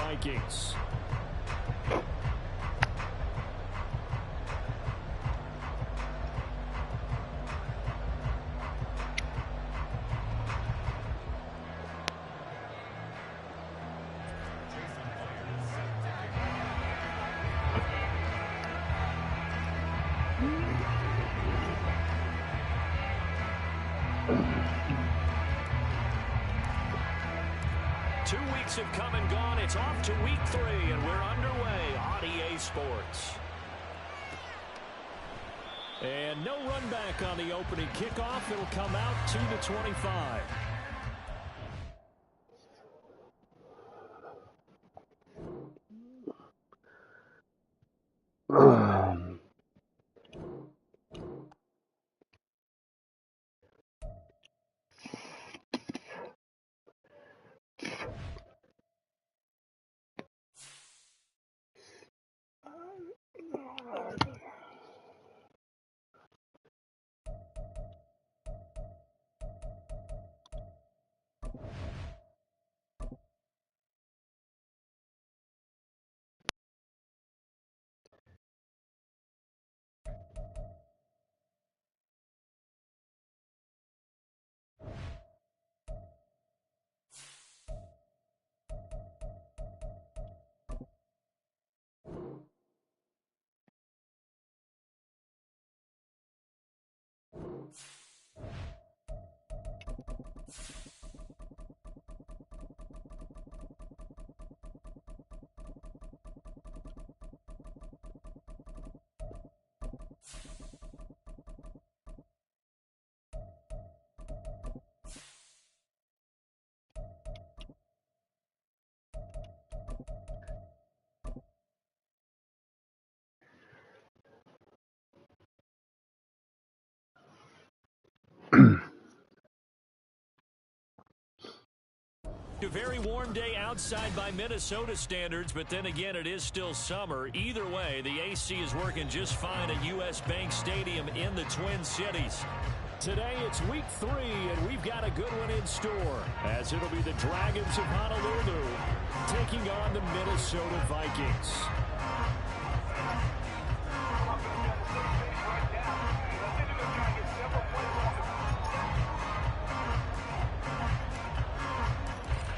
Vikings. Have come and gone. It's off to week 3, and we're underway on EA Sports. And no run back on the opening kickoff. It'll come out 2-25. A very warm day outside by Minnesota standards, but then again, it is still summer. Either way, the AC is working just fine at U.S. Bank Stadium in the Twin Cities. Today, it's week 3, and we've got a good one in store, as it'll be the Dragons of Honolulu taking on the Minnesota Vikings.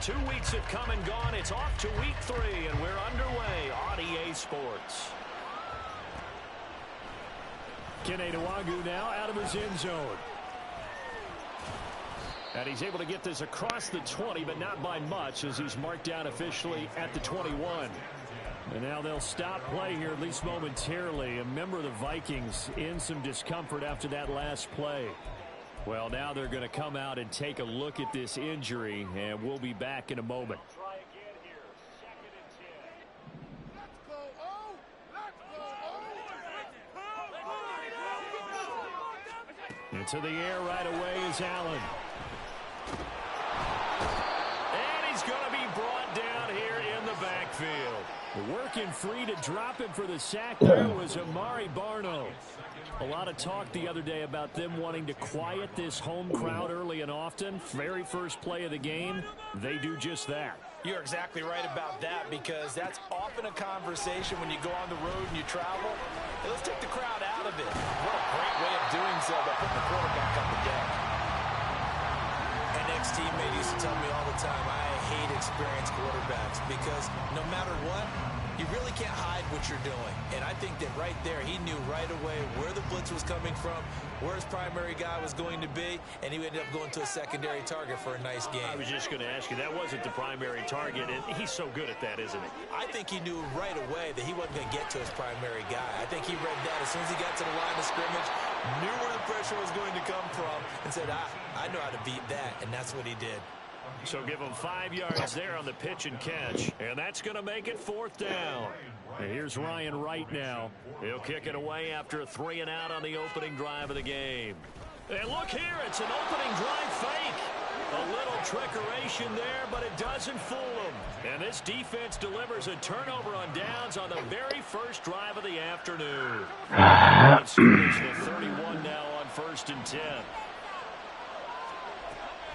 Two weeks have come and gone. It's off to week 3, and we're underway on EA Sports. Kene Nwangwu now out of his end zone. And he's able to get this across the 20, but not by much, as he's marked down officially at the 21. And now they'll stop play here, at least momentarily. A member of the Vikings in some discomfort after that last play. Well, now they're going to come out and take a look at this injury, and we'll be back in a moment. Into the air right away is Allen. And he's going to be brought down here in the backfield. Working free to drop him for the sack there was Amari Barno. A lot of talk the other day about them wanting to quiet this home crowd early and often. Very first play of the game, they do just that. You're exactly right about that, because that's often a conversation when you go on the road and you travel. Hey, let's take the crowd out of it. What a great way of doing so by putting the quarterback on the deck. An ex-teammate used to tell me all the time, I hate experienced quarterbacks, because no matter what, you really can't hide what you're doing. And I think that right there, he knew right away where the blitz was coming from, where his primary guy was going to be, and he ended up going to a secondary target for a nice game. I was just going to ask you, that wasn't the primary target, and he's so good at that, isn't he? I think he knew right away that he wasn't going to get to his primary guy. I think he read that as soon as he got to the line of scrimmage, knew where the pressure was going to come from, and said, I know how to beat that, and that's what he did. So give him 5 yards there on the pitch and catch. And that's going to make it 4th down. And here's Ryan Wright now. He'll kick it away after a 3-and-out on the opening drive of the game. And look here, it's an opening drive fake. A little trickeration there, but it doesn't fool them. And this defense delivers a turnover on downs on the very first drive of the afternoon. It's the 31 now on 1st and 10.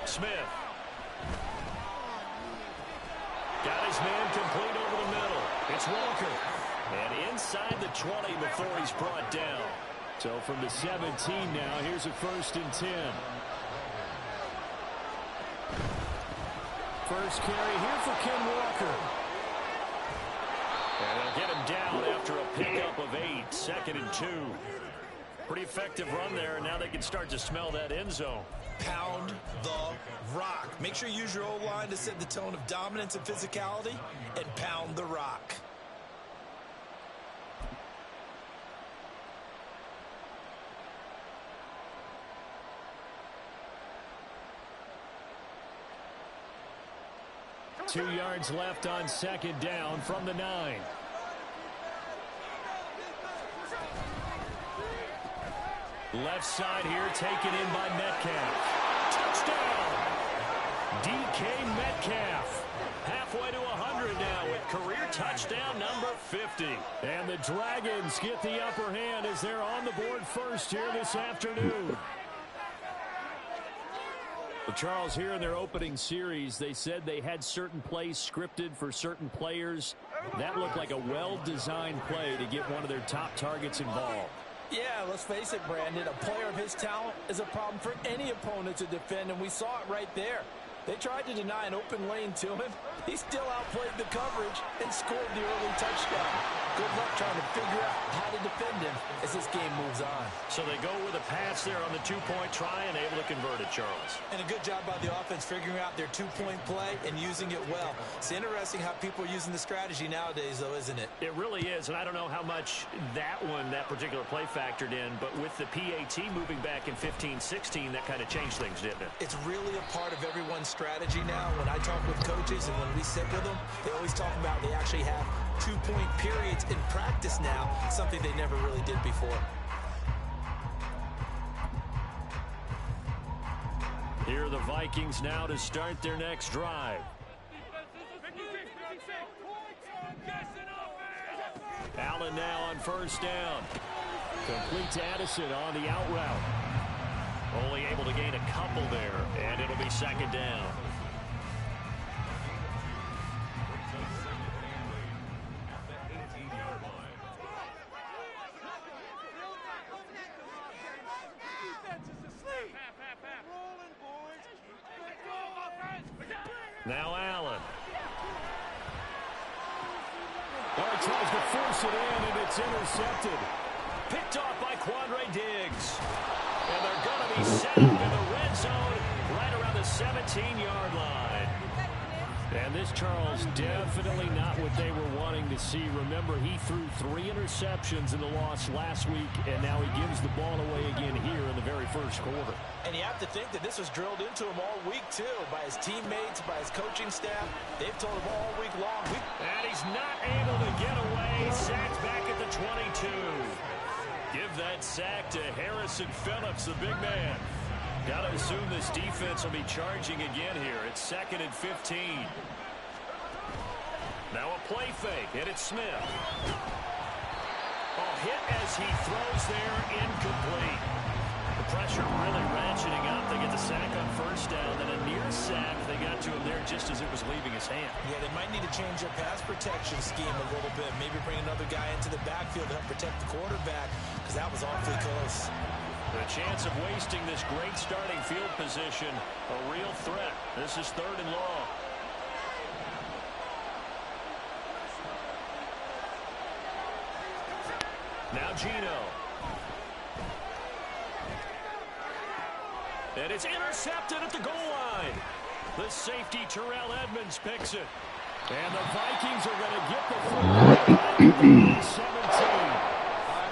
Smith. Got his man complete over It's Walker. And inside the 20 before he's brought down. So from the 17 now, here's a 1st and 10. First carry here for Ken Walker. And they'll get him down after a pickup of 8. 2nd and 2. Pretty effective run there, and now they can start to smell that end zone. Pound the rock. Make sure you use your O-line to set the tone of dominance and physicality, and pound the rock. Two yards left on 2nd down from the 9. Left side here taken in by Metcalf. Touchdown! DK Metcalf. Halfway to 100 now with career touchdown number 50. And the Dragons get the upper hand as they're on the board first here this afternoon. Well, Charles, here in their opening series, they said they had certain plays scripted for certain players. That looked like a well-designed play to get one of their top targets involved. Yeah, let's face it, Brandon. A player of his talent is a problem for any opponent to defend, and we saw it right there. They tried to deny an open lane to him. He still outplayed the coverage and scored the early touchdown. Good luck trying to figure out how to defend him as this game moves on. So they go with a pass there on the two-point try and able to convert it, Charles. And a good job by the offense figuring out their two-point play and using it well. It's interesting how people are using the strategy nowadays, though, isn't it? It really is, and I don't know how much that particular play factored in, but with the PAT moving back in 15-16, that kind of changed things, didn't it? It's really a part of everyone's strategy now. When I talk with coaches and when we sit with them, they always talk about they actually have two-point periods in practice now, something they never really did before. Here are the Vikings now to start their next drive. Allen now on 1st down. Complete to Addison on the out route. Only able to gain a couple there, and it'll be 2nd down. Now Allen. Oh, he tries to force it in, and it's intercepted. Picked off by Quandre Diggs. And they're going to be set up in the red zone right around the 17-yard line. And this, Charles, definitely not what they were wanting to see. Remember, he threw 3 interceptions in the loss last week, and now he gives the ball away again here in the very first quarter. And you have to think that this was drilled into him all week, too, by his teammates, by his coaching staff. They've told him all week long. And he's not able to get away. Sacked back at the 22. Give that sack to Harrison Phillips, the big man. Got to assume this defense will be charging again here. It's 2nd and 15. Now a play fake, and it's Smith. Oh, hit as he throws there, incomplete. The pressure really ratcheting up. They get the sack on 1st down, then a near sack. They got to him there just as it was leaving his hand. Yeah, they might need to change their pass protection scheme a little bit. Maybe bring another guy into the backfield to help protect the quarterback, because that was awfully close. The chance of wasting this great starting field position, a real threat. This is 3rd and long. Now Geno. And it's intercepted at the goal line. The safety, Terrell Edmonds, picks it. And the Vikings are going to get the football. 17.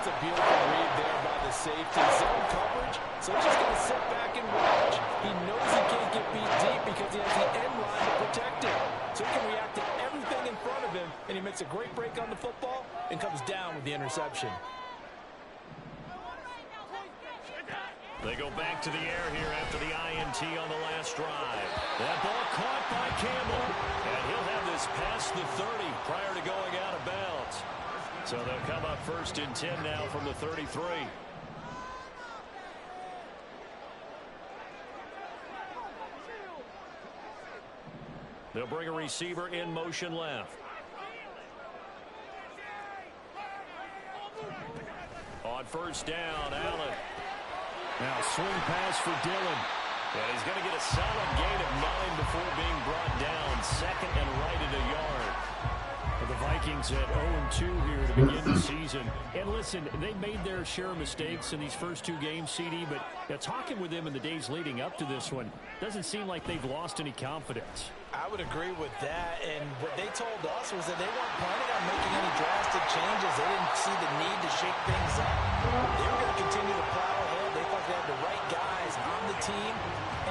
That's a beautiful read there by the safety. Zone coverage, so he's just going to sit back and watch. He knows he can't get beat deep because he has the end line to protect him. So he can react to everything in front of him, and he makes a great break on the football and comes down with the interception. They go back to the air here after the INT on the last drive. That ball caught by Campbell. And he'll have this past the 30 prior to going out of bounds. So they'll come up 1st and 10 now from the 33. They'll bring a receiver in motion left. On first down, Allen. Now swing pass for Dillon. And he's going to get a solid gain of 9 before being brought down. Second and right at a yard. The Vikings at 0-2 here to begin the season. And listen, they made their share of mistakes in these first 2 games, CD, but talking with them in the days leading up to this one, doesn't seem like they've lost any confidence. I would agree with that, and what they told us was that they weren't planning on making any drastic changes. They didn't see the need to shake things up. They were going to continue to plow ahead. They thought they had the right guys on the team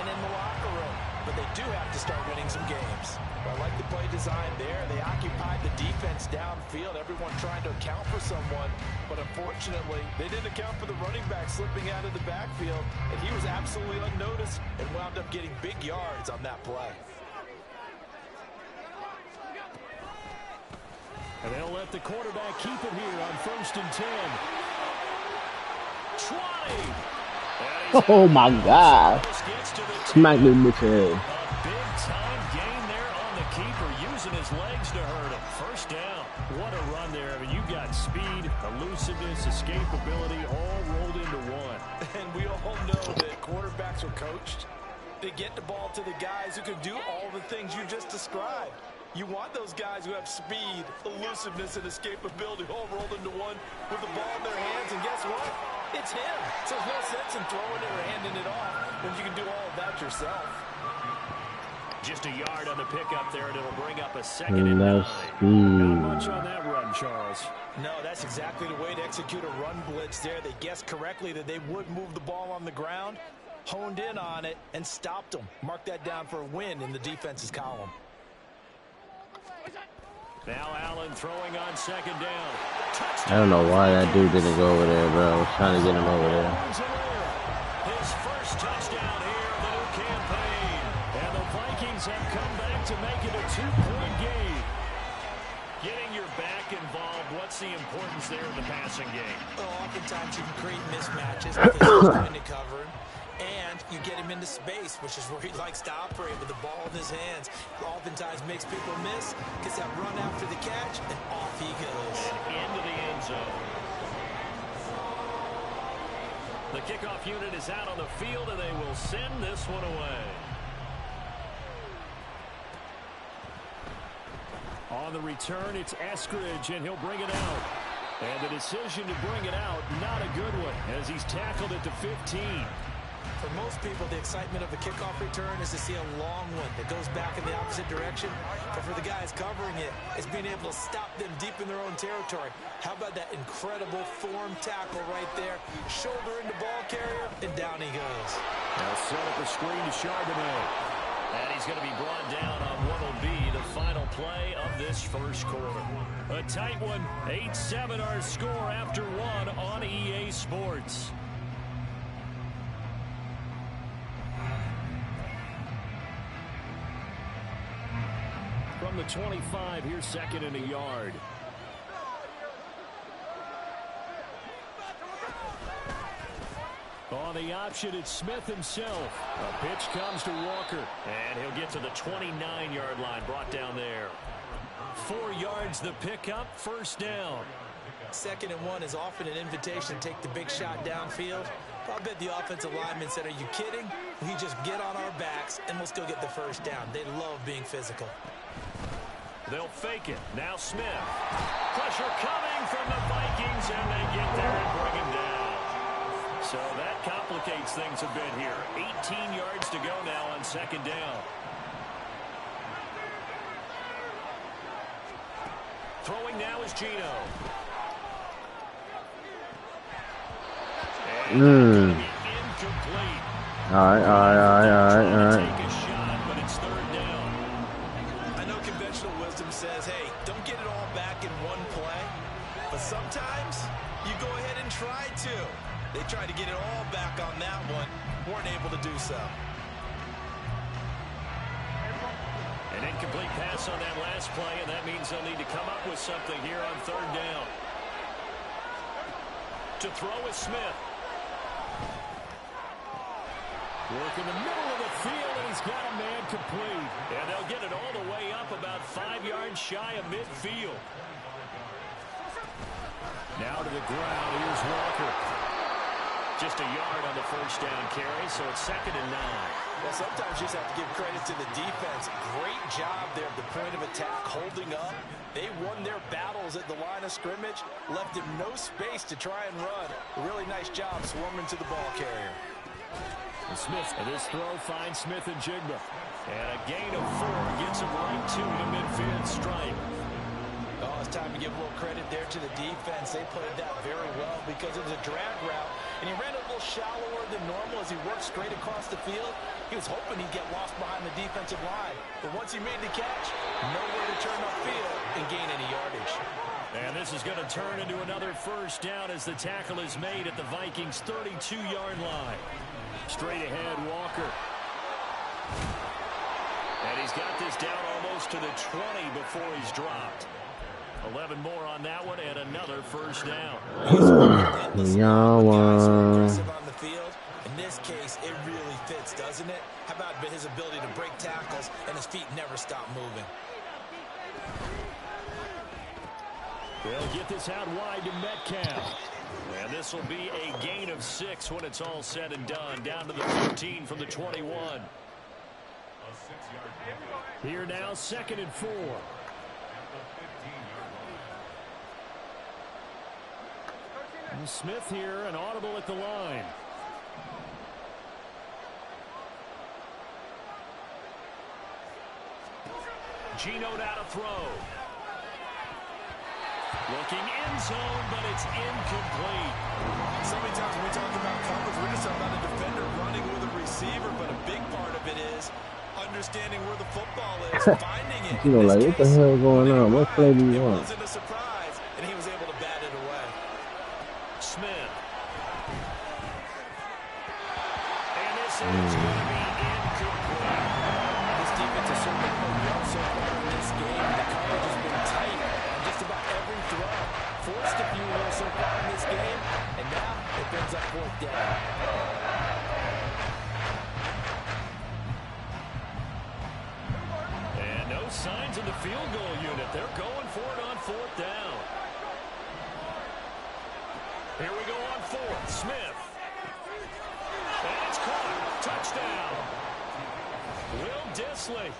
and in the locker room, but they do have to start winning some games. I like the play design there. They occupied the defense downfield, everyone trying to account for someone, but unfortunately, they didn't account for the running back slipping out of the backfield, and he was absolutely unnoticed and wound up getting big yards on that play. And they'll let the quarterback keep it here on 1st and 10. 20. Oh my God. Smack me in the head. Big-time gain there on the keeper, using his legs to hurt him. First down. What a run there. I mean, you've got speed, elusiveness, escapability, all rolled into one. And we all know that quarterbacks are coached. They get the ball to the guys who can do all the things you just described. You want those guys who have speed, elusiveness, and escapability all rolled into one with the ball in their hands, and guess what? It's him. So there's no sense in throwing it or handing it off when you can do all of that yourself. Just a yard on the pickup there, and it'll bring up a second and 9. Not much on that run, Charles. No, that's exactly the way to execute a run blitz there. They guessed correctly that they would move the ball on the ground, honed in on it, and stopped them. Mark that down for a win in the defense's column. Now Allen throwing on 2nd down. I don't know why that dude didn't go over there, bro. I was trying to get him over there. His first touchdown here in the new campaign. And the Vikings have come back to make it a 2-point game. Getting your back involved, what's the importance there in the passing game? Well, oftentimes you can create mismatches because he's trying to cover him. And you get him into space, which is where he likes to operate with the ball in his hands. Oftentimes makes people miss, gets that run after the catch, and off he goes. And into the end zone. The kickoff unit is out on the field, and they will send this one away. On the return, it's Eskridge, and he'll bring it out. And the decision to bring it out, not a good one, as he's tackled at the 15. For most people, the excitement of the kickoff return is to see a long one that goes back in the opposite direction. But for the guys covering it, it's being able to stop them deep in their own territory. How about that incredible form tackle right there? Shoulder into ball carrier, and down he goes. They'll set up a screen to Charbonnet. And he's going to be brought down on what will be the final play of this first quarter. A tight one, 8-7 our score after 1 on EA Sports. From the 25, here's 2nd and a yard. On the option, it's Smith himself. A pitch comes to Walker, and he'll get to the 29-yard line, brought down there. 4 yards the pickup, first down. 2nd and 1 is often an invitation to take the big shot downfield. I bet the offensive lineman said, are you kidding? We just get on our backs, and we'll still get the first down. They love being physical. They'll fake it. Now Smith. Pressure coming from the Vikings, and they get there and bring him down. So that complicates things a bit here. 18 yards to go now on 2nd down. Throwing now is Geno. And incomplete. All right. Take a shot, but it's 3rd down. I know conventional wisdom says, hey, don't get it all back in one play. But sometimes you go ahead and try to. They tried to get it all back on that one. Weren't able to do so. An incomplete pass on that last play, and that means they'll need to come up with something here on 3rd down. To throw is Smith. Work in the middle of the field, and he's got a man complete. And they'll get it all the way up about 5 yards shy of midfield. Now to the ground. Here's Walker. Just a yard on the first down carry, so it's 2nd and 9. Well, sometimes you just have to give credit to the defense. Great job there at the point of attack, holding up. They won their battles at the line of scrimmage, left him no space to try and run. A really nice job swarming to the ball carrier. And Smith, and this throw finds Smith and Jigba. And a gain of 4 gets him right to the midfield stripe. Oh, it's time to give a little credit there to the defense. They played that very well because it was a drag route, and he ran a little shallower than normal as he worked straight across the field. He was hoping he'd get lost behind the defensive line, but once he made the catch, nowhere to turn upfield and gain any yardage. And this is going to turn into another first down as the tackle is made at the Vikings' 32-yard line. Straight ahead, Walker. And he's got this down almost to the 20 before he's dropped. 11 more on that one, and another first down. Y'all aggressive on the field. In this case, it really fits, doesn't it? How about his ability to break tackles and his feet never stop moving? They'll get this out wide to Metcalf. And this will be a gain of 6 when it's all said and done. Down to the 15 from the 21. Here now, 2nd and 4. And Smith here, an audible at the line. Geno now to throw. Looking end zone, but it's incomplete. So many times when we talk about coverage, we're just talking about a defender running with a receiver, but a big part of it is understanding where the football is, finding it. You know, like, what the hell going on? What play do you It want? wasn't a surprise, and he was able to bat it away. Smith. And this is going to be incomplete. This defense has certainly played well so far in this game. The coverage has been tight on just about every throw. Forced a few here so far in this game, and now it brings up 4th down. And no signs of the field goal unit. They're going for it on 4th down. Here we go on 4th. Smith. And it's caught. Touchdown. Will Dissly.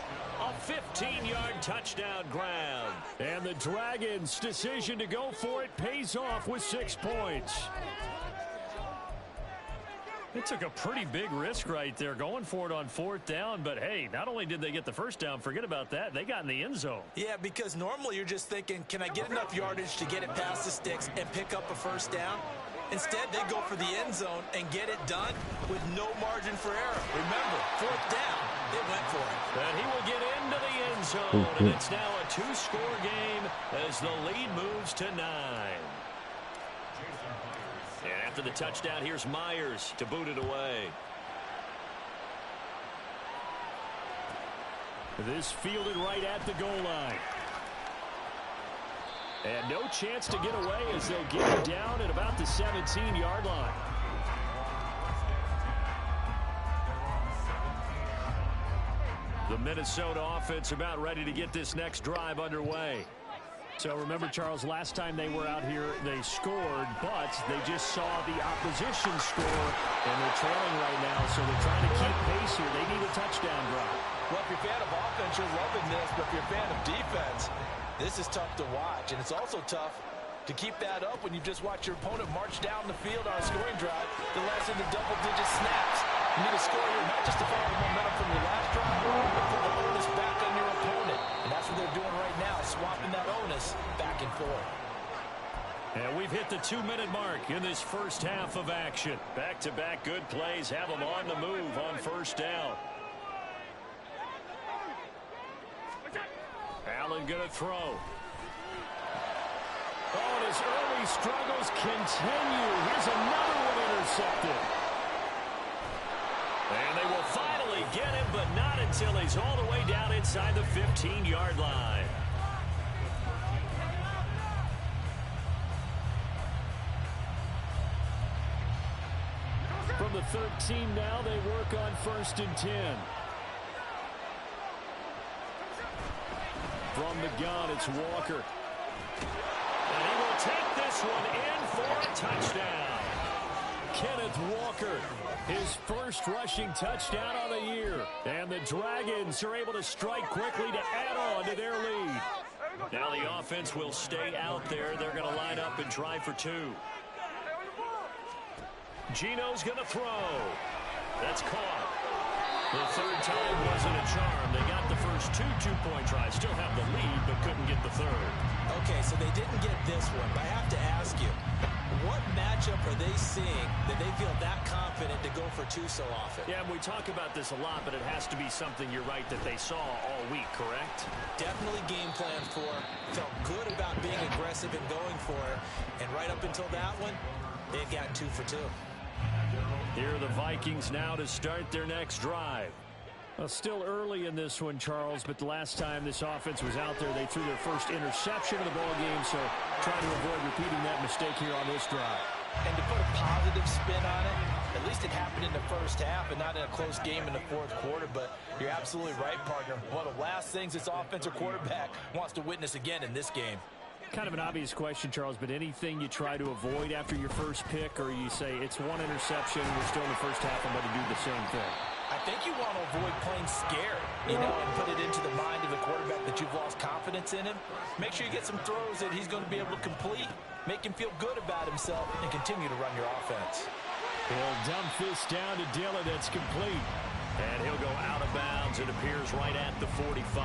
A 15-yard touchdown grab. And the Dragons' decision to go for it pays off with 6 points. They took a pretty big risk right there going for it on 4th down, but hey, not only did they get the first down, forget about that, they got in the end zone. Yeah, because normally you're just thinking, can I get enough yardage to get it past the sticks and pick up a first down? Instead, they go for the end zone and get it done with no margin for error. Remember, 4th down, they went for it. And he will get into the end zone, and it's now a 2-score game as the lead moves to 9. And after the touchdown, here's Myers to boot it away. This fielded right at the goal line. And no chance to get away as they'll get it down at about the 17-yard line. The Minnesota offense about ready to get this next drive underway. So remember, Charles, last time they were out here, they scored, but they just saw the opposition score, and they're trailing right now, so they're trying to keep pace here. They need a touchdown drive. Well, if you're a fan of offense, you're loving this, but if you're a fan of defense, this is tough to watch, and it's also tough to keep that up when you just watch your opponent march down the field on a scoring drive the last into double-digit snaps. You need a score here, not just to follow the momentum from your last drive, but put the onus back on your opponent. And that's what they're doing right now, swapping that onus back and forth. And we've hit the 2-minute mark in this first half of action. Back-to-back good plays have them on the move on first down. Allen going to throw. Oh, and his early struggles continue. Here's another one intercepted. And they will finally get him, but not until he's all the way down inside the 15-yard line. From the 13 now, they work on 1st and 10. From the gun, it's Walker. And he will take this this one in for a touchdown. Kenneth Walker, his first rushing touchdown of the year. And the Dragons are able to strike quickly to add on to their lead. Now the offense will stay out there. They're going to line up and try for two. Gino's going to throw. That's caught. The third time wasn't a charm. They got the first two-point tries. Still have the lead, but couldn't get the third. Okay, so they didn't get this one, but I have to ask you, what matchup are they seeing that they feel that confident to go for two so often? Yeah, we talk about this a lot, but it has to be something, you're right, that they saw all week, correct? Definitely game plan for, felt good about being aggressive and going for it, and right up until that one, they've got 2 for 2. Here are the Vikings now to start their next drive. Well, still early in this one, Charles, but the last time this offense was out there, they threw their first interception of the ball game, so trying to avoid repeating that mistake here on this drive. And to put a positive spin on it, at least it happened in the first half and not in a close game in the fourth quarter, but you're absolutely right, partner. One of the last things this offensive quarterback wants to witness again in this game. Kind of an obvious question, Charles, but anything you try to avoid after your first pick, or you say it's one interception, we're still in the first half, I'm going to do the same thing? I think you want to avoid playing scared, and put it into the mind of the quarterback that you've lost confidence in him. Make sure you get some throws that he's going to be able to complete, make him feel good about himself, and continue to run your offense. He'll dump this down to Dillon. That's complete. And he'll go out of bounds. It appears right at the 45.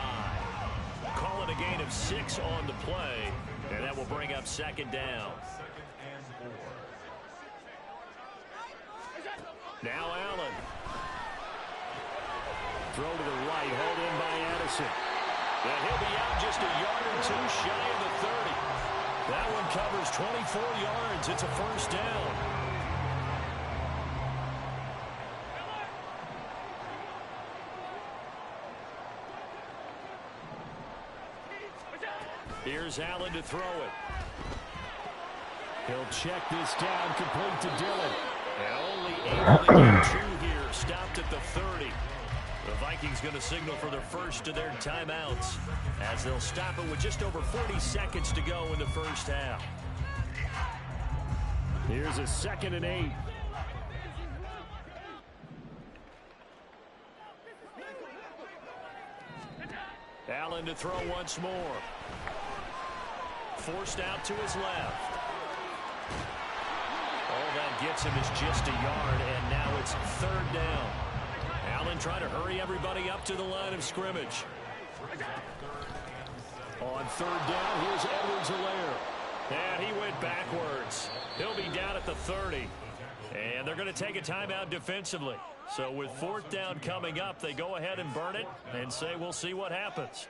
Call it a gain of 6 on the play, and that will bring up second down. Now Allen. Throw to the right, hauled in by Addison. And he'll be out just a yard or two shy of the 30. That one covers 24 yards. It's a first down. Here's Allen to throw it. He'll check this down, complete to Dillon. And only able to get 2 here, stopped at the 30. The Vikings going to signal for their first of their timeouts as they'll stop it with just over 40 seconds to go in the first half. Here's a 2nd and 8. Allen to throw once more. Forced out to his left. All that gets him is just a yard, and now it's 3rd down. Allen trying to hurry everybody up to the line of scrimmage. On 3rd down, here's Edwards-Helaire. And he went backwards. He'll be down at the 30. And they're going to take a timeout defensively. So with 4th down coming up, they go ahead and burn it and say we'll see what happens.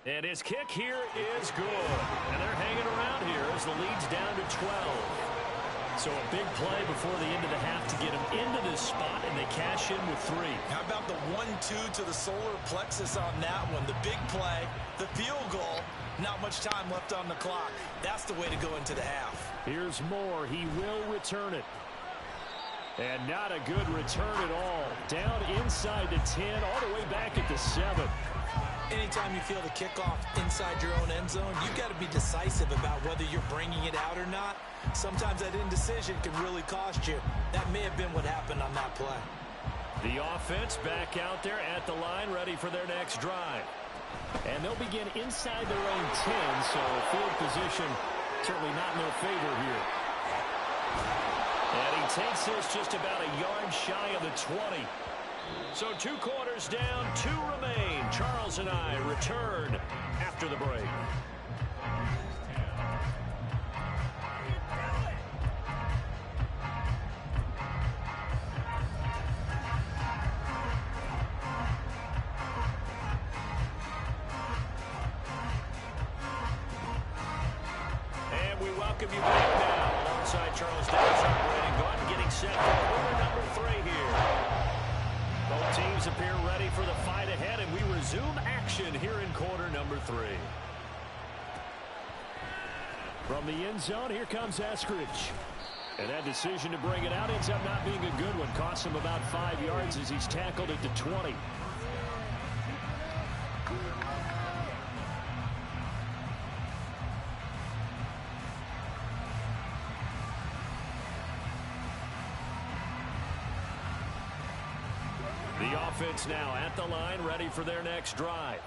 And his kick here is good. And they're hanging around here as the lead's down to 12. So a big play before the end of the half to get them into this spot, and they cash in with 3. How about the 1-2 to the solar plexus on that one? The big play, the field goal, not much time left on the clock. That's the way to go into the half. Here's Moore. He will return it. And not a good return at all. Down inside the 10, all the way back at the 7. Anytime you feel the kickoff inside your own end zone, you've got to be decisive about whether you're bringing it out or not. Sometimes that indecision can really cost you. That may have been what happened on that play. The offense back out there at the line, ready for their next drive. And they'll begin inside their own 10, so field position certainly not in their favor here. And he takes this just about a yard shy of the 20. So 2 quarters down, 2 remain. Charles and I return after the break. And we welcome you back now alongside Charles Davis operating guard, getting set for quarter number 3 here. Both teams appear ready for the fight ahead, and we resume action here in quarter number 3. From the end zone, here comes Eskridge. And that decision to bring it out ends up not being a good one. Costs him about 5 yards as he's tackled at the 20. The offense now at the line, ready for their next drive.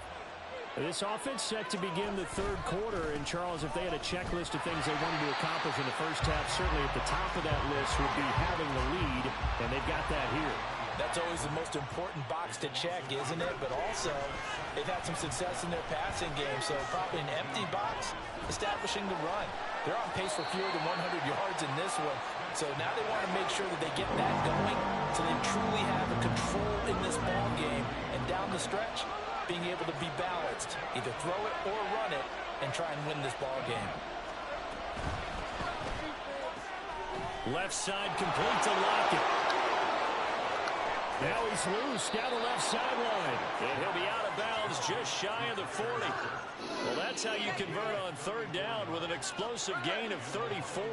This offense set to begin the third quarter. And, Charles, if they had a checklist of things they wanted to accomplish in the first half, certainly at the top of that list would be having the lead, and they've got that here. That's always the most important box to check, isn't it? But also, they've had some success in their passing game, so probably an empty box establishing the run. They're on pace for fewer than 100 yards in this one, so now they want to make sure that they get that going so they truly have a control in this ball game, and down the stretch, being able to be balanced, either throw it or run it, and try and win this ball game. Left side complete to Lockett. Now he's loose down the left sideline. And he'll be out of bounds just shy of the 40. Well, that's how you convert on third down with an explosive gain of 34.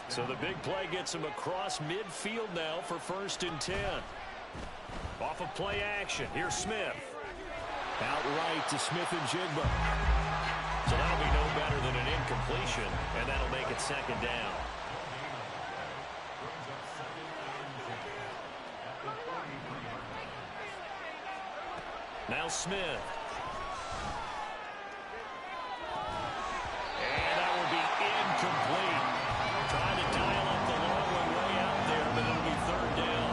So the big play gets him across midfield now for 1st and 10. Off of play action, here's Smith. Out right to Smith and Jigba. So that'll be no better than an incompletion, and that'll make it 2nd down. Now Smith. And that will be incomplete. Trying to dial up the long one way out there, but it'll be 3rd down.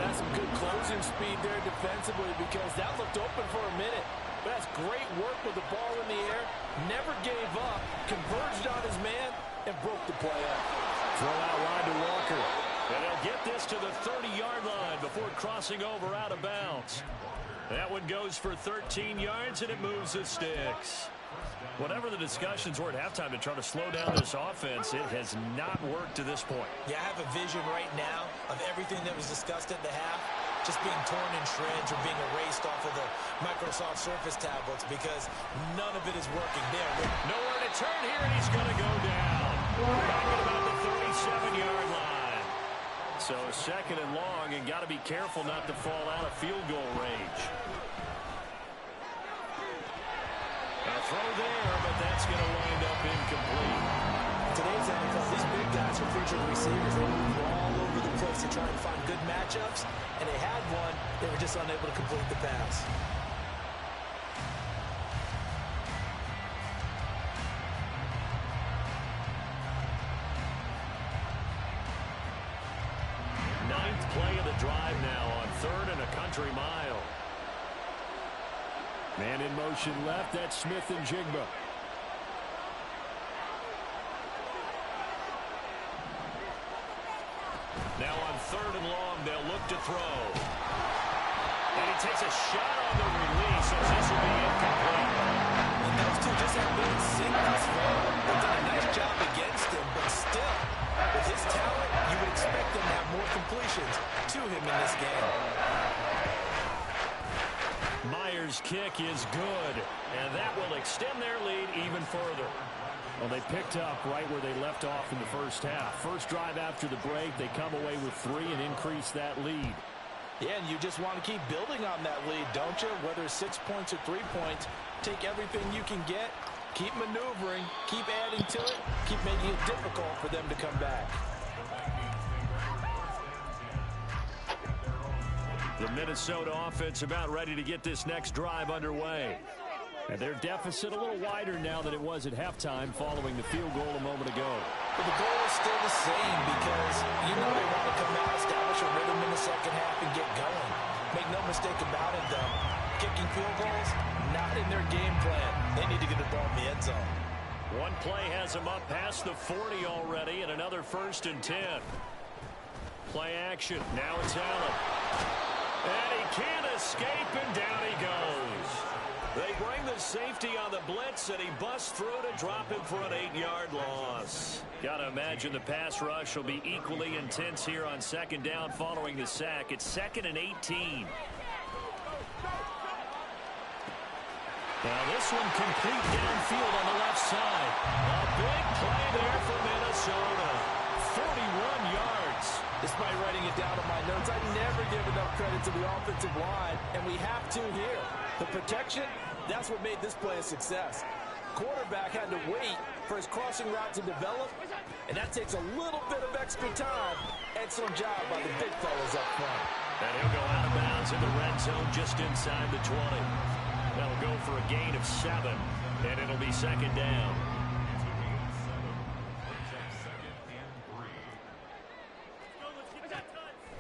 That's some good closing speed there defensively, because that looked open for a minute. But that's great work with the ball in the air. Never gave up. Converged on his man and broke the play up. Throw out wide to Walker. And they'll get this to the 30-yard line before crossing over out of bounds. That one goes for 13 yards, and it moves the sticks. Whatever the discussions were at halftime to try to slow down this offense, it has not worked to this point. Yeah, I have a vision right now of everything that was discussed at the half just being torn in shreds or being erased off of the Microsoft Surface tablets, because none of it is working there. Nowhere to turn here, and he's going to go down. Back at about the 37-yard line. So 2nd and long, and got to be careful not to fall out of field goal range. A throw there, but that's going to wind up incomplete. Today's NFL, these big guys are featured receivers. They move all over the place to try and find good matchups, and they had one. They were just unable to complete the pass. Ninth play of the drive now on 3rd and a country mile. Man in motion left. That's Smith and Jigba. Now on 3rd and long, they'll look to throw. And he takes a shot on the release, as this will be incomplete. And those two just have been in sync this far. They've done a nice job against him, but still, with his talent, you would expect them to have more completions to him in this game. Myers' kick is good, and that will extend their lead even further. Well, they picked up right where they left off in the first half. First drive after the break, they come away with 3 and increase that lead. Yeah, and you just want to keep building on that lead, don't you? Whether it's 6 points or 3 points, take everything you can get, keep maneuvering, keep adding to it, keep making it difficult for them to come back. The Minnesota offense about ready to get this next drive underway. And their deficit a little wider now than it was at halftime following the field goal a moment ago. But the goal is still the same, because you know they want to come out, establish a rhythm in the second half, and get going. Make no mistake about it, though. Kicking field goals, not in their game plan. They need to get the ball in the end zone. One play has him up past the 40 already, and another 1st and 10. Play action. Now it's Allen. And he can't escape, and down he goes. They bring the safety on the blitz, and he busts through to drop him for an 8-yard loss. Got to imagine the pass rush will be equally intense here on 2nd down following the sack. It's 2nd and 18. Now this one complete downfield on the left side. A big play there for Minnesota. 41 yards. Despite writing it down on my notes, I never give enough credit to the offensive line, and we have to here. The protection, that's what made this play a success. Quarterback had to wait for his crossing route to develop, and that takes a little bit of extra time. Excellent job by the big fellas up front. And he'll go out of bounds in the red zone just inside the 20. That'll go for a gain of 7, and it'll be second down.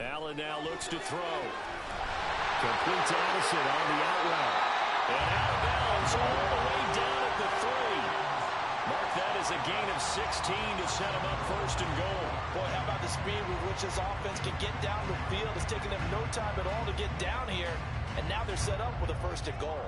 Allen now looks to throw. Complete to Addison on the out route. And out of bounds all the way down at the 3. Mark that as a gain of 16 to set him up first and goal. Boy, how about the speed with which this offense can get down the field? It's taken them no time at all to get down here. And now they're set up with a first and goal.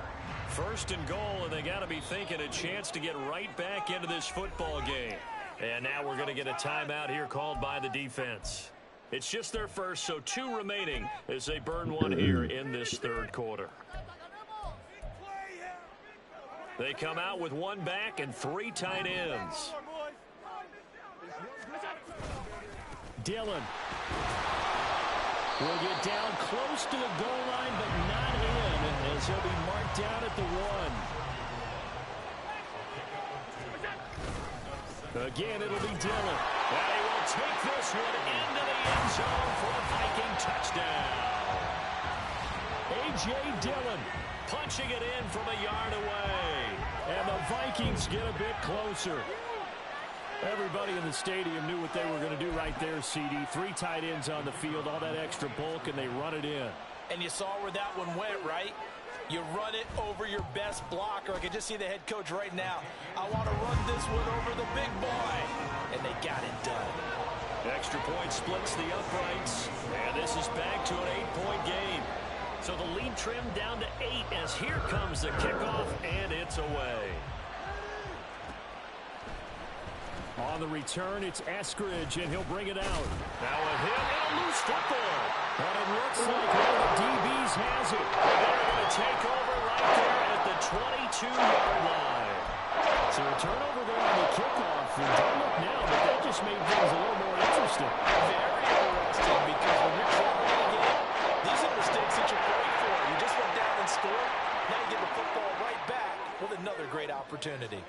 First and goal, and they got to be thinking a chance to get right back into this football game. And now we're going to get a timeout here called by the defense. It's just their first, so 2 remaining as they burn one here in this third quarter. They come out with 1 back and 3 tight ends. Dillon will get down close to the goal line, but not in, as he'll be marked down at the 1. Again, it'll be Dillon. And he will take this one into the end zone for a Viking touchdown. A.J. Dillon punching it in from a yard away. And the Vikings get a bit closer. Everybody in the stadium knew what they were going to do right there, CD. 3 tight ends on the field, all that extra bulk, and they run it in. And you saw where that one went, right? You run it over your best blocker. I can just see the head coach right now. I want to run this one over the big boy. And they got it done. Extra point splits the uprights. And this is back to an 8-point game. So the lead trimmed down to 8 as here comes the kickoff, and it's away. On the return, it's Eskridge, and he'll bring it out. Now a hit and a loose football. But it looks like one of the DBs has it. They're going to take over right there at the 22-yard line. So a turnover there on the kickoff. And don't look now, but that just made things a little more interesting. Very interesting, because when you're trying to get these are mistakes that you're going for. You just went down and scored. Now you get the football right back with another great opportunity.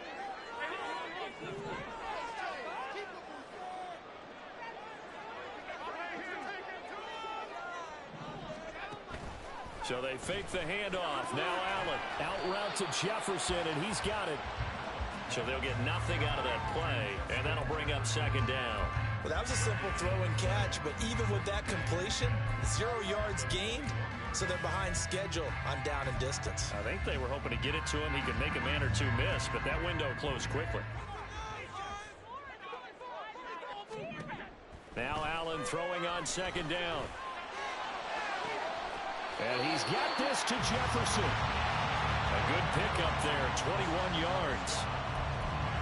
So they fake the handoff. Now Allen. Out route to Jefferson, and he's got it. So they'll get nothing out of that play, and that'll bring up second down. Well, that was a simple throw and catch, but even with that completion, 0 yards gained, so they're behind schedule on down and distance. I think they were hoping to get it to him. He could make a man or 2 miss, but that window closed quickly. Now Allen throwing on second down. And he's got this to Jefferson. A good pickup there, 21 yards.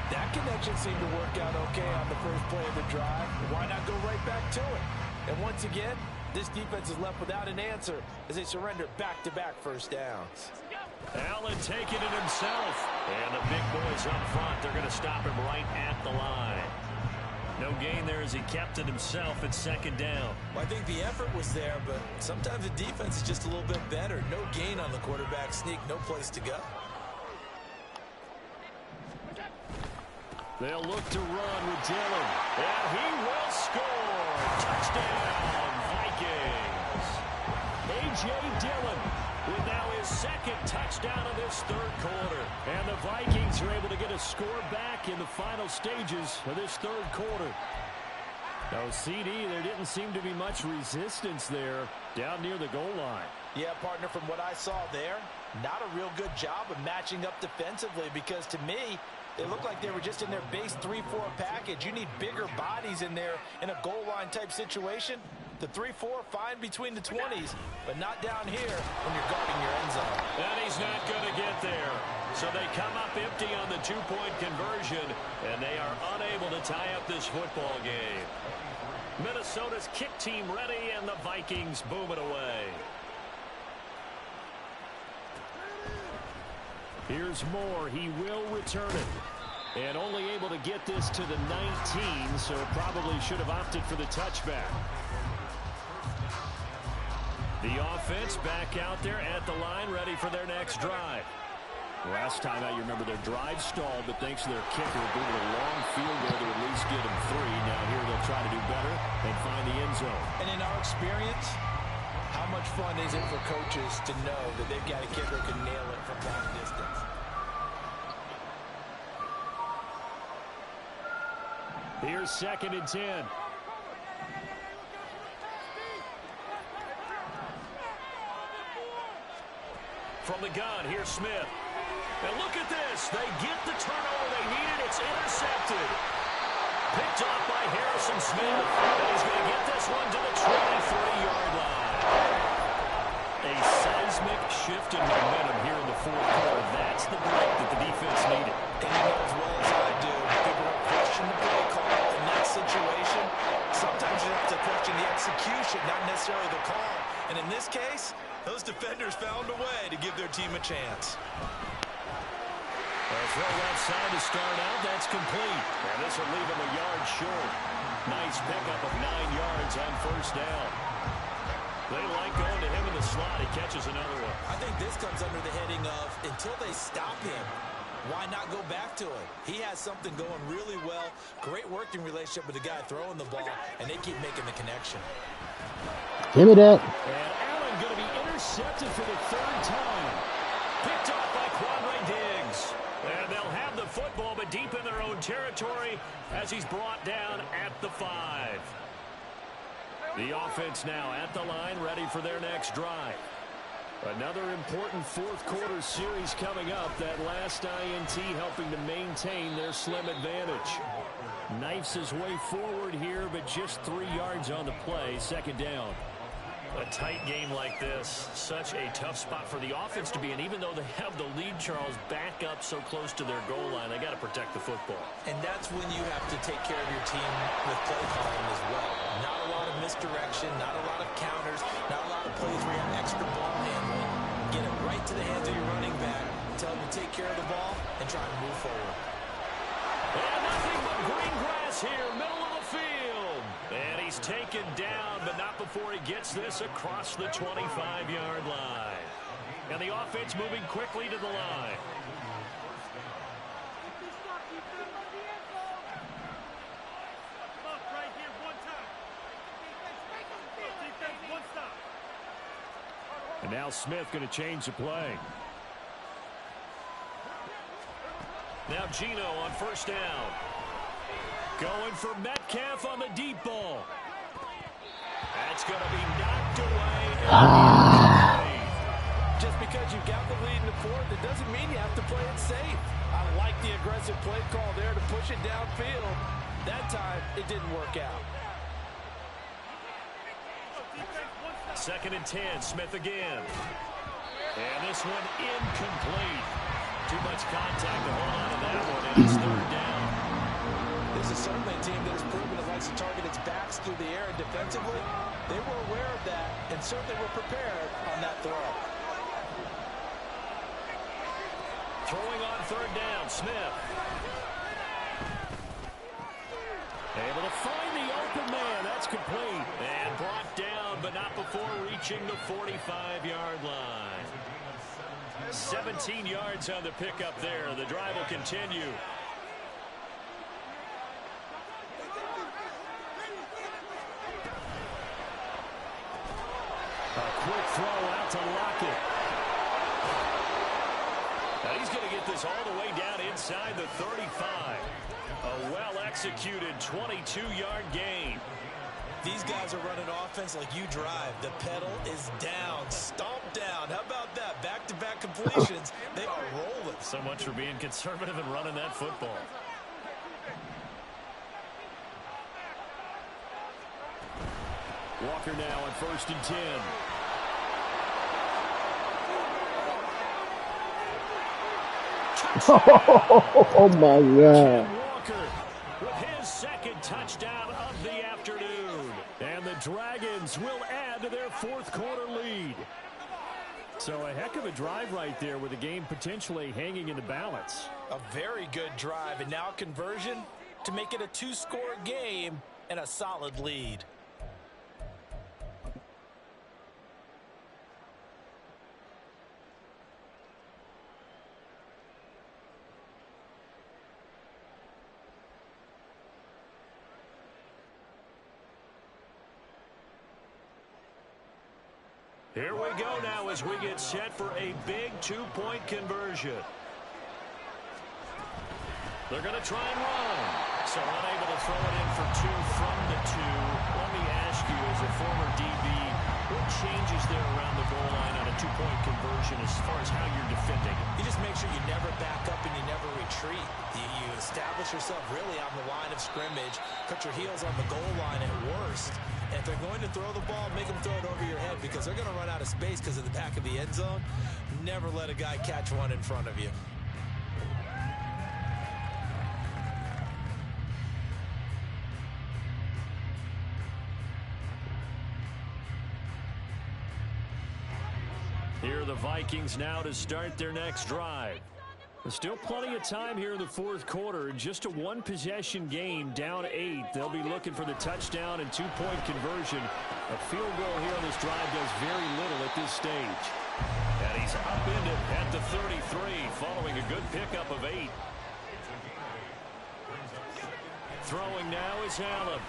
That connection seemed to work out okay on the first play of the drive. Why not go right back to it? And once again, this defense is left without an answer as they surrender back-to-back first downs. Allen taking it himself. And the big boys up front, they're going to stop him right at the line. No gain there as he kept it himself at second down. Well, I think the effort was there, but sometimes the defense is just a little bit better. No gain on the quarterback sneak, no place to go. They'll look to run with Dillon. And he will score. Touchdown, Vikings. A.J. Dillon with now his second touchdown of this third quarter. And the Vikings are able to get a score back in the final stages of this third quarter. Now, CD, there didn't seem to be much resistance there down near the goal line. Yeah, partner, from what I saw there, not a real good job of matching up defensively, because to me, it looked like they were just in their base 3-4 package. You need bigger bodies in there in a goal line type situation. The 3-4, fine between the 20s, but not down here when you're guarding your end zone. And he's not going to get there. So they come up empty on the 2-point conversion, and they are unable to tie up this football game. Minnesota's kick team ready, and the Vikings boom it away. Here's Moore. He will return it. And only able to get this to the 19, so probably should have opted for the touchback. The offense back out there at the line, ready for their next drive. Last time out, you remember their drive stalled, but thanks to their kicker, due to a long field goal to at least get them 3. Now here they'll try to do better and find the end zone. And in our experience, how much fun is it for coaches to know that they've got a kicker who can nail it from long distance? Here's 2nd and 10. From the gun, here's Smith. And look at this. They get the turnover they needed. It's intercepted. Picked off by Harrison Smith. And he's going to get this one to the 23-yard line. A seismic shift in momentum here in the fourth quarter. That's the break that the defense needed. And you know as well as I do, people will question the play call in that situation. Sometimes you have to question the execution, not necessarily the call. And in this case, those defenders found a way to give their team a chance. A throw left side to start out. That's complete. And this will leave him a yard short. Nice pickup of 9 yards on first down. They like going to him in the slot. He catches another one. I think this comes under the heading of until they stop him, why not go back to him? He has something going really well. Great working relationship with the guy throwing the ball, and they keep making the connection. Give me that. And Allen going to be intercepted for the 3rd time. Picked off by Quandre Diggs. And they'll have the football, but deep in their own territory as he's brought down at the 5. The offense now at the line, ready for their next drive. Another important fourth quarter series coming up. That last INT helping to maintain their slim advantage. Knifes his way forward here, but just 3 yards on the play. 2nd down. A tight game like this, such a tough spot for the offense to be in. Even though they have the lead, Charles, back up so close to their goal line, they got to protect the football. And that's when you have to take care of your team with play calling as well. Not a lot of misdirection, not a lot of counters, not a lot of plays where you have extra ball handling. Get it right to the hands of your running back, tell him to take care of the ball, and try to move forward. And nothing but green grass here, middle of the field. And he's taken down, but not before he gets this across the 25-yard line. And the offense moving quickly to the line. And now Smith going to change the play. Now Geno on first down. Going for Metcalf on the deep ball. That's going to be knocked away. Just because you've got the lead in the fourth, it doesn't mean you have to play it safe. I like the aggressive play call there to push it downfield. That time, it didn't work out. 2nd and 10, Smith again. And this one incomplete. Too much contact to hold on to that one, and it's 3rd down. This is certainly a team that has proven it likes to target its backs through the air, and defensively, they were aware of that and certainly were prepared on that throw. Throwing on 3rd down, Smith. Able to find the open man. That's complete. And brought down, but not before reaching the 45-yard line. 17 yards on the pickup there. The drive will continue. A quick throw out to Lockett. Now he's going to get this all the way down inside the 35. A well-executed 22-yard gain. These guys are running offense like you drive. The pedal is down, stomped down. How about that? Back-to-back completions. They are rolling. So much for being conservative and running that football. Walker now on 1st and 10. Oh my God. Walker with his 2nd touchdown of the afternoon. And the Dragons will add to their 4th quarter lead. So a heck of a drive right there with the game potentially hanging in the balance. A very good drive, and now conversion to make it a 2-score game and a solid lead. Here we go now as we get set for a big two-point conversion. They're going to try and run. So unable to throw it in for two from the two. Let me ask you, as a former DB, what changes there around the goal line on a two-point conversion as far as how you're defending? You just make sure you never back up and you never retreat. You establish yourself really on the line of scrimmage, cut your heels on the goal line at worst. And if they're going to throw the ball, make them throw it over your head because they're going to run out of space because of the back of the end zone. Never let a guy catch one in front of you. Here are the Vikings now to start their next drive. There's still plenty of time here in the fourth quarter. Just a one-possession game, down 8. They'll be looking for the touchdown and two-point conversion. A field goal here on this drive does very little at this stage. And he's upended at the 33, following a good pickup of 8. Throwing now is Allen.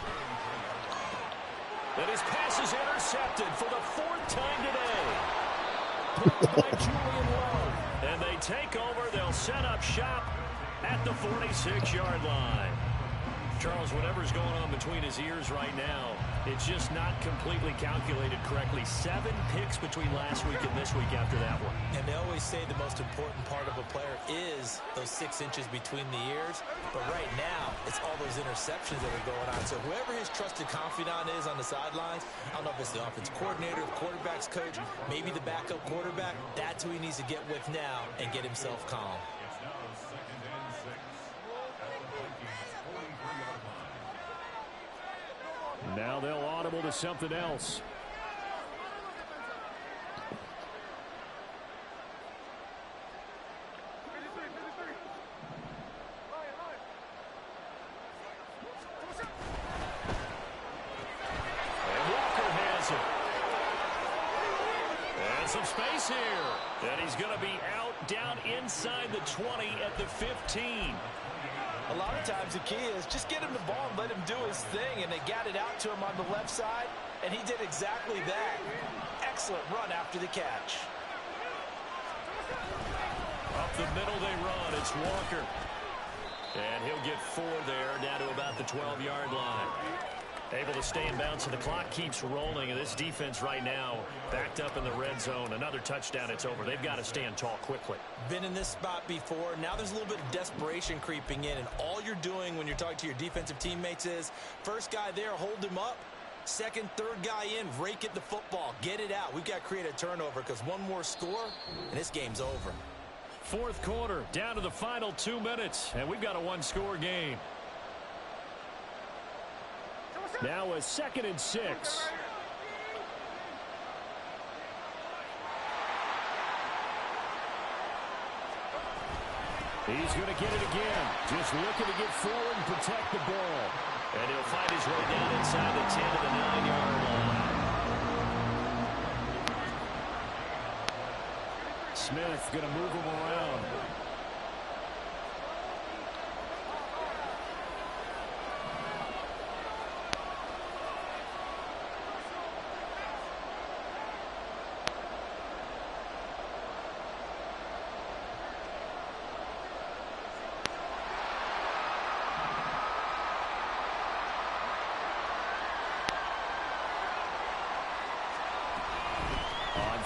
And his pass is intercepted for the 4th time today. By Julian Love. And they take over. They'll set up shop at the 46-yard line. Charles, whatever's going on between his ears right now, it's just not completely calculated correctly. 7 picks between last week and this week after that one. And they always say the most important part of a player is those 6 inches between the ears. But right now, it's all those interceptions that are going on. So whoever his trusted confidant is on the sidelines, I don't know if it's the offense coordinator, the quarterback's coach, maybe the backup quarterback, that's who he needs to get with now and get himself calm. Now they'll audible to something else. And Walker has it. And some space here. And he's going to be out down inside the 20 at the 15. A lot of times the key is just get him the ball and let him do his thing, and they got it out to him on the left side, and he did exactly that. Excellent run after the catch. Up the middle they run. It's Walker. And he'll get 4 there, down to about the 12-yard line. Able to stay in bounds, so the clock keeps rolling, and this defense right now backed up in the red zone. Another touchdown, it's over. They've got to stand tall quickly. Been in this spot before. Now there's a little bit of desperation creeping in, and all you're doing when you're talking to your defensive teammates is first guy there, hold him up. Second, third guy in, rake at the football. Get it out. We've got to create a turnover because one more score, and this game's over. Fourth quarter, down to the final 2 minutes, and we've got a one-score game. Now a 2nd and 6. He's going to get it again. Just looking to get forward and protect the ball. And he'll find his way down inside the 10 to the 9-yard line. Smith going to move him around.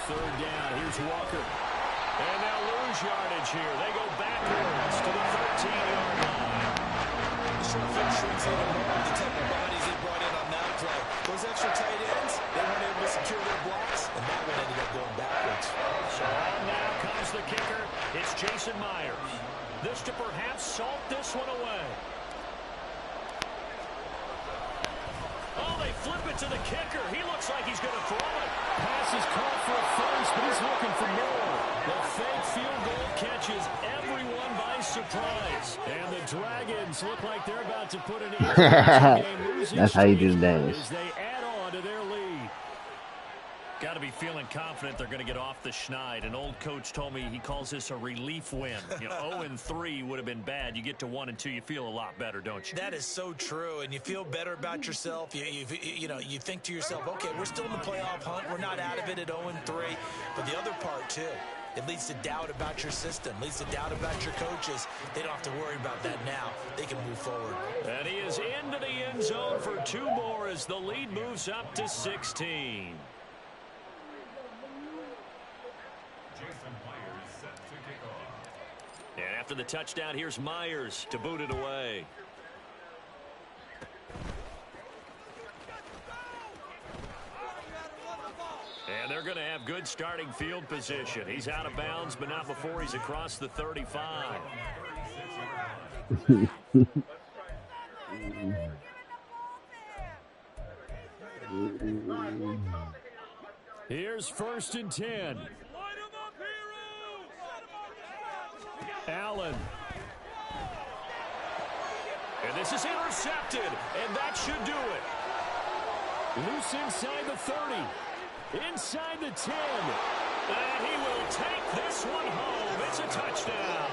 Third down, here's Walker. And they'll lose yardage here. They go backwards to the 13-yard line. The short field shrinks even more. The type of bodies they brought in on that play. Those extra tight ends, they weren't able to secure their blocks, and that one ended up going backwards. So on now comes the kicker. It's Jason Myers. This to perhaps salt this one away. Oh, they flip it to the kicker. He looks like he's going to throw it. Pass is caught for a first, but he's looking for more. The fake field goal catches everyone by surprise. And the Dragons look like they're about to put an end to game losing That's how you do streak dance. as they add on to their lead. Got to be feeling confident they're going to get off the schneid. An old coach told me he calls this a relief win. 0-3 would have been bad. You get to 1-2, you feel a lot better, don't you? That is so true, and you feel better about yourself. You think to yourself, okay, we're still in the playoff hunt. We're not out of it at 0-3. But the other part, too, it leads to doubt about your system, leads to doubt about your coaches. They don't have to worry about that now. They can move forward. And he is into the end zone for 2 more as the lead moves up to 16. And after the touchdown, here's Myers to boot it away. And they're going to have good starting field position. He's out of bounds, but not before he's across the 35. Here's 1st and 10. Allen. And this is intercepted, and that should do it. Loose inside the 30. Inside the 10. And he will take this one home. It's a touchdown.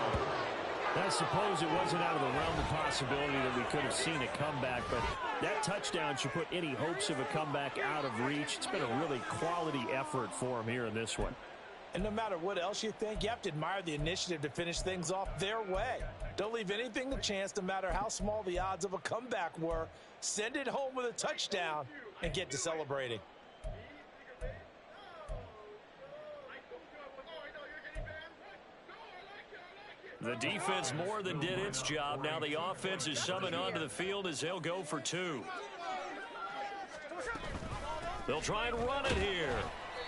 I suppose it wasn't out of the realm of possibility that we could have seen a comeback, but that touchdown should put any hopes of a comeback out of reach. It's been a really quality effort for him here in this one. And no matter what else you think, you have to admire the initiative to finish things off their way. Don't leave anything to chance, no matter how small the odds of a comeback were. Send it home with a touchdown and get to celebrating. The defense more than did its job. Now the offense is summoned onto the field as they'll go for 2. They'll try and run it here.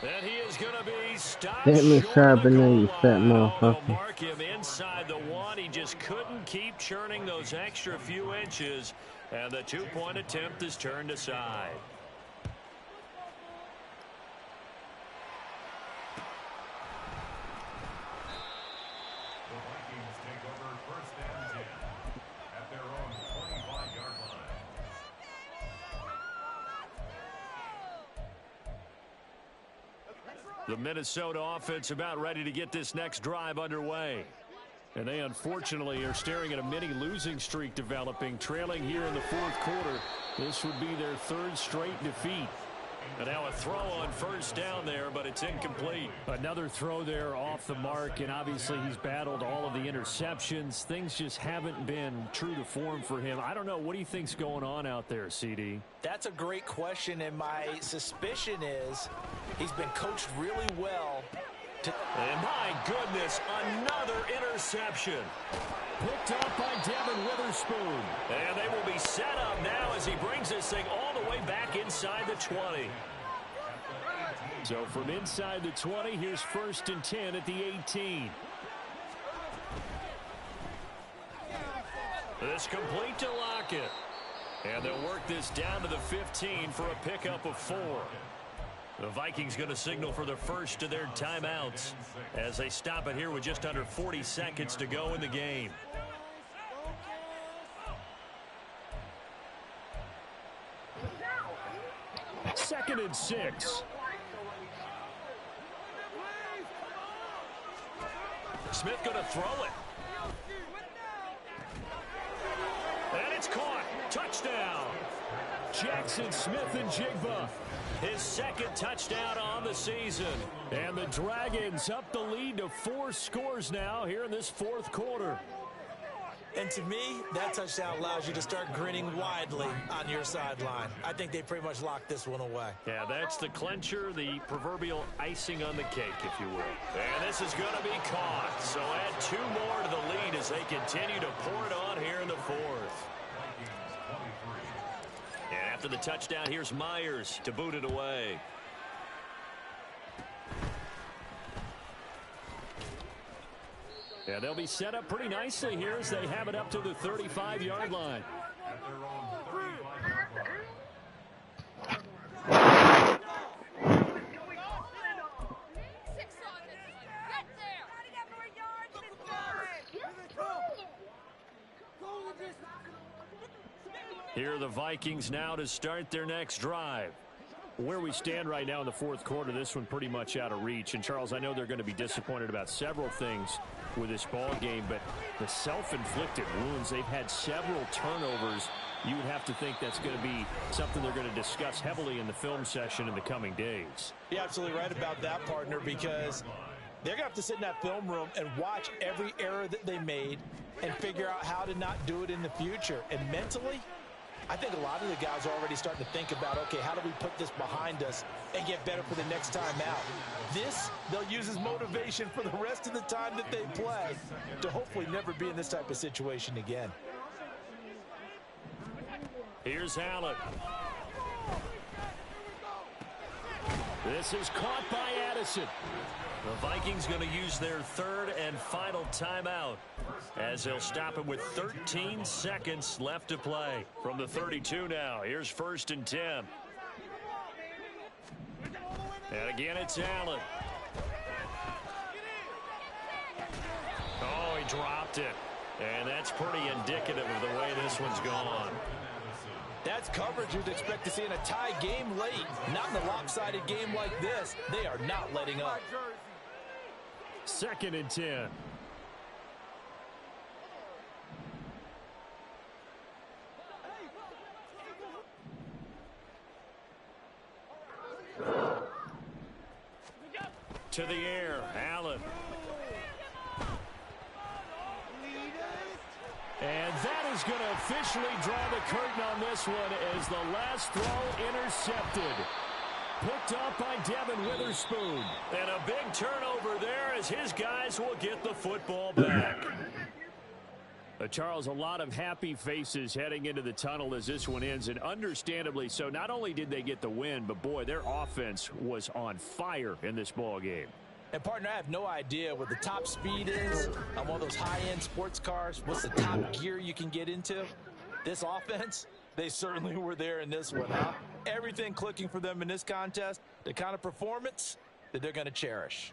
And he is going to be stopped short of the goal line. They'll mark him inside the 1. He just couldn't keep churning those extra few inches. And the 2-point attempt is turned aside. The Minnesota offense about ready to get this next drive underway. And they unfortunately are staring at a mini losing streak developing, trailing here in the 4th quarter. This would be their 3rd straight defeat. And now a throw on 1st down there, but it's incomplete. Another throw there off the mark, and obviously he's battled all of the interceptions. Things just haven't been true to form for him. I don't know. What do you think's going on out there, CD? That's a great question, and my suspicion is he's been coached really well. And my goodness, another interception. Picked up by Devin Witherspoon. And they will be set up now as he brings this thing all the way back inside the 20. So from inside the 20, here's 1st and 10 at the 18. This complete to Lockett. And they'll work this down to the 15 for a pickup of 4. The Vikings going to signal for the first of their timeouts as they stop it here with just under 40 seconds to go in the game. Second and 6. Smith going to throw it. And it's caught. Touchdown. Jackson Smith-Njigba. His 2nd touchdown on the season. And the Dragons up the lead to 4 scores now here in this 4th quarter. And to me, that touchdown allows you to start grinning widely on your sideline. I think they pretty much locked this one away. Yeah, that's the clincher, the proverbial icing on the cake, if you will. And this is going to be caught. So add 2 more to the lead as they continue to pour it on here in the 4th. And after the touchdown, here's Myers to boot it away. Yeah, they'll be set up pretty nicely here as they have it up to the 35-yard line. Here are the Vikings now to start their next drive. Where we stand right now in the fourth quarter, this one pretty much out of reach. And, Charles, I know they're going to be disappointed about several things with this ball game, but the self-inflicted wounds, they've had several turnovers. You would have to think that's going to be something they're going to discuss heavily in the film session in the coming days. You're absolutely right about that, partner, because they're going to have to sit in that film room and watch every error that they made and figure out how to not do it in the future. And mentally, I think a lot of the guys are already starting to think about, okay, how do we put this behind us and get better for the next time out? This, they'll use as motivation for the rest of the time that they play to hopefully never be in this type of situation again. Here's Allen. This is caught by Addison. The Vikings going to use their third and final timeout as they'll stop it with 13 seconds left to play. From the 32 now, here's 1st and 10. And again, it's Allen. Oh, he dropped it. And that's pretty indicative of the way this one's gone. That's coverage you'd expect to see in a tie game late. Not in a lopsided game like this. They are not letting up. 2nd and 10. To the air, Allen. And that is going to officially draw the curtain on this one as the last throw intercepted. Picked up by Devin Witherspoon. And a big turnover there as his guys will get the football back. Charles, a lot of happy faces heading into the tunnel as this one ends, and understandably so. Not only did they get the win, but boy, their offense was on fire in this ball game. And, partner, I have no idea what the top speed is on one of those high-end sports cars. What's the top gear you can get into? This offense, they certainly were there in this one, huh? Everything clicking for them in this contest, the kind of performance that they're going to cherish.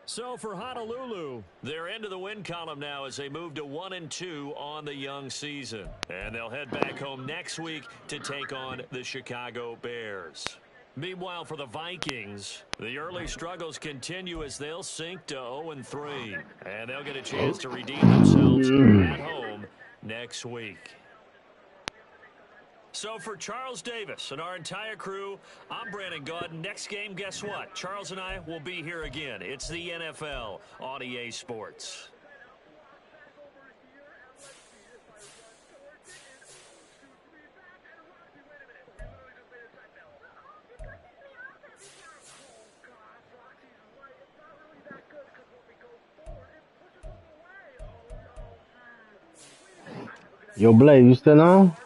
So for Honolulu, they're into the win column now as they move to 1-2 on the young season. And they'll head back home next week to take on the Chicago Bears. Meanwhile, for the Vikings, the early struggles continue as they'll sink to 0-3. And they'll get a chance to redeem themselves at home next week. So for Charles Davis and our entire crew, I'm Brandon Gaudin. Next game, guess what? Charles and I will be here again. It's the NFL on EA Sports. Yo, Blake, you still on?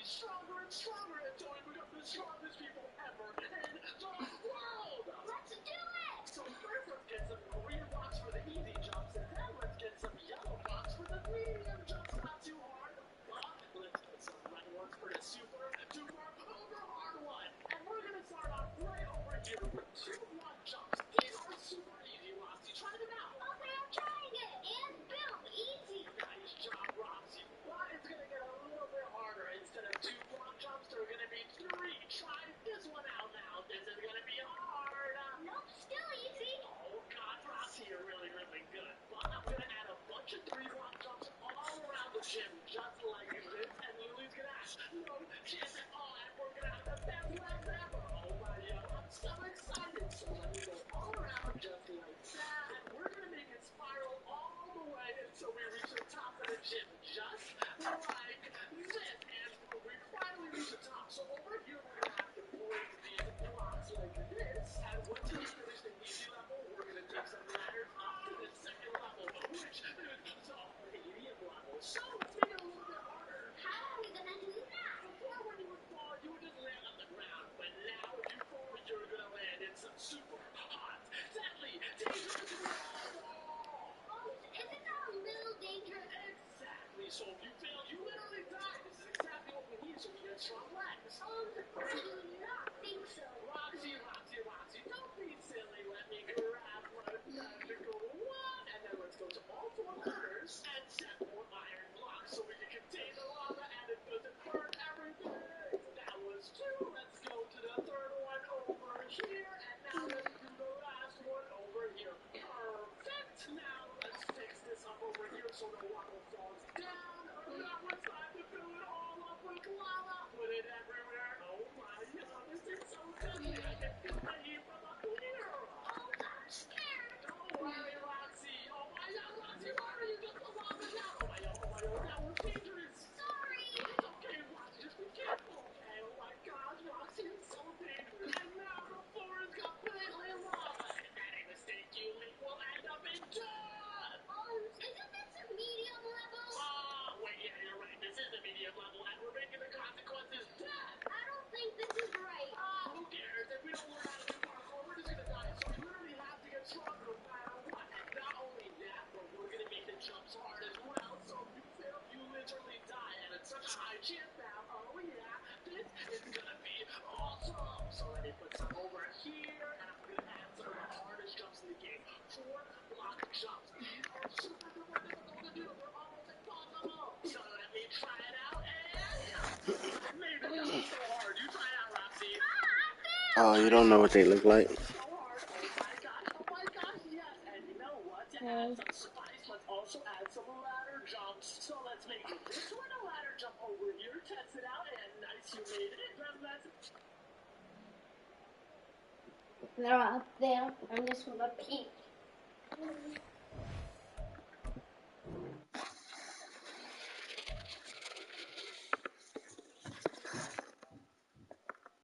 Stronger and stronger until we become the strongest Oh, you don't know what they look like? They're up there. I'm just gonna peek.